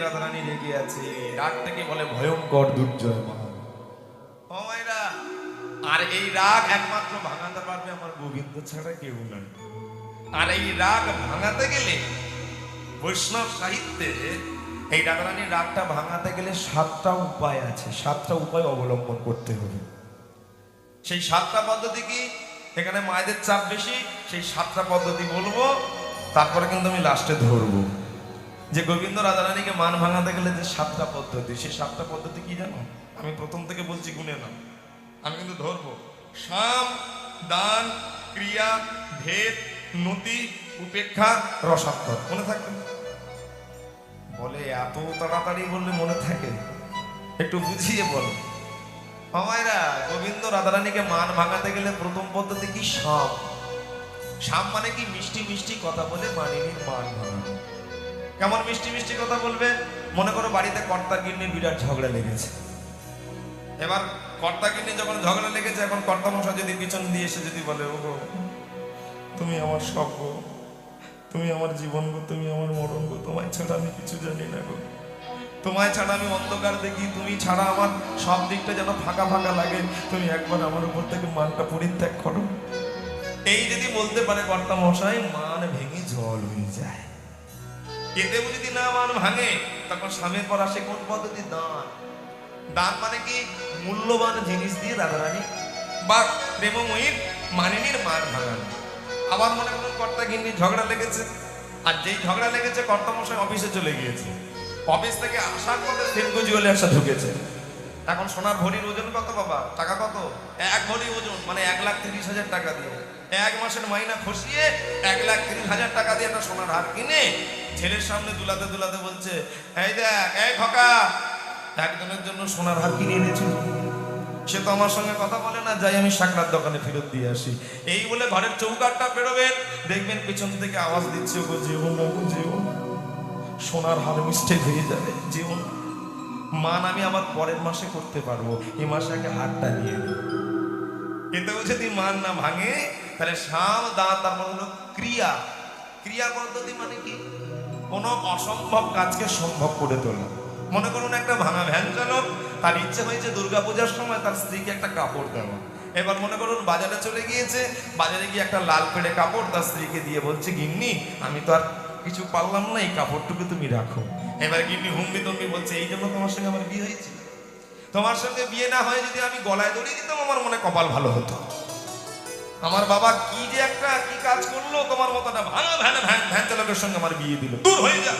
রাধারানী রেগে আছে, রাগটাকে বলে ভয়ঙ্কর দুর্জয়মান। ও মায়েরা, আর এই রাগ একমাত্র ভাঙাতে পারবে আমার গোবিন্দ ছাড়া কেউ নয়। আর এই রাগ ভাঙাতে গেলে বৈষ্ণব সাহিত্যে এই রাধারানীর রাগটা ভাঙাতে গেলে 7টা উপায় আছে, 7টা উপায় অবলম্বন করতে হবে। সেই 7টা পদ্ধতি কি? এখানে মায়েদের চাপ বেশি, সেই 7টা পদ্ধতি বলবো, তারপরে কিন্তু আমি লাস্টে ধরবো যে গোবিন্দ রাধারানীকে মান ভাঙাতে গেলে যে 7টা পদ্ধতি, সেই 7টা পদ্ধতি কি জানো? আমি প্রথম থেকে বলছি, গুনে নাও, আমি কিন্তু ধরবো। সাম, দান, ক্রিয়া, ভেদ, নতি, উপেক্ষা, রসাত্মক। মনে থাকবে? বলে এত তাড়াতাড়ি বললে মনে থাকে? একটু বুঝিয়ে বলো। মায়েরা, গোবিন্দ রাধারানীকে মান ভাঙাতে গেলে প্রথম পদ্ধতি কি? সাম। সাম মানে কি? মিষ্টি মিষ্টি কথা বলে মানিনীর মান ভাঙানো। কেমন মিষ্টি মিষ্টি কথা বলবে? মনে করো বাড়িতে কর্তা গিন্নির বিরাট ঝগড়া লেগেছে। এবার কর্তা গিন্নি যখন ঝগড়া লেগেছে, এখন কর্তা মশাই যদি পিছন দিয়ে এসে যদি বলে, ও গো তুমি আমার সব গো, তুমি আমার জীবন গো, তুমি আমার মরণ গো, তোমায় ছাড়া আমি কিছু জানি না গো, তোমায় ছাড়া আমি অন্ধকার দেখি, তুমি ছাড়া আমার সব দিকটা যেন ফাঁকা ফাঁকা লাগে, তুমি একবার আমার উপর থেকে মানটা পরিত্যাগ করো। এই যদি বলতে পারে কর্তা মশাই, মান ভেঙে জল হয়ে যায়। এতেও যদি না মান ভাঙে, তখন স্বামীর পর আসে কোন পদ্ধতি? দান। দান মানে কি? মূল্যবান জিনিস দিয়ে রাধারানী বা প্রেমময়ীর মানিনীর মান ভাঙানো। আবার মনে করুন কর্তা গিন্নির ঝগড়া লেগেছে, আর যেই ঝগড়া লেগেছে কর্তা মশাই অফিসে চলে গিয়েছে, অফিস থেকে আসার পথে সেনকো জুয়েলার্সে ঢুকেছে। এখন সোনার ভরির ওজন কত বাবা? টাকা কত? 1 ভরি ওজন মানে 1,30,000 টাকা দিয়ে 1 মাসের মাইনা খসিয়ে 1,30,000 টাকা দিয়ে একটা সোনার হার কিনে ছেলের সামনে দুলাতে দুলাতে বলছে, এই দেখ, এই খোকা, একজনের জন্য সোনার হার কিনে এনেছি। সে তো আমার সঙ্গে কথা বলে না, যাই আমি সাকরার দোকানে ফেরত দিয়ে আসি। এই বলে ঘরের চৌকাঠটা বেরোবেন, দেখবেন পেছন থেকে আওয়াজ দিচ্ছে, গো যেও না গো যেও না, সোনার হার মিস্টেক হয়ে যাবে, যেও না। মান আমি আবার পরের মাসে করতে পারবো, এই মাসে আগে হারটা নিয়ে নিই। এতেও যদি মান না ভাঙে, তাহলে সাম দান, তার মানে হলো ক্রিয়া। ক্রিয়া পদ্ধতি মানে কি? কোনো অসম্ভব কাজকে সম্ভব করে তোলা। মনে করুন একটা ভাঙা ভ্যান চালক, তার ইচ্ছে হয়েছে দুর্গাপূজার সময় তার স্ত্রীকে একটা কাপড় দেওয়া। এবার মনে করুন বাজারে চলে গিয়েছে, বাজারে গিয়ে একটা লাল পেড়ে কাপড় তার স্ত্রীকে দিয়ে বলছে, গিন্নি আমি তো আর কিছু পারলাম না, এই কাপড়টুকু তুমি রাখো। এবার গিন্নি হুম্বি তম্বি বলছে, এই জন্য তোমার সঙ্গে আমার বিয়ে হয়েছিল, তোমার সঙ্গে বিয়ে না হয়ে যদি আমি গলায় দড়ি দিতাম, আমার মনে কপাল ভালো হতো। আমার বাবা কি যে একটা কি কাজ করলো, তোমার মতো একটা ভাঙা ভ্যান চালকের সঙ্গে আমার বিয়ে দিল, দূর হয়ে যা।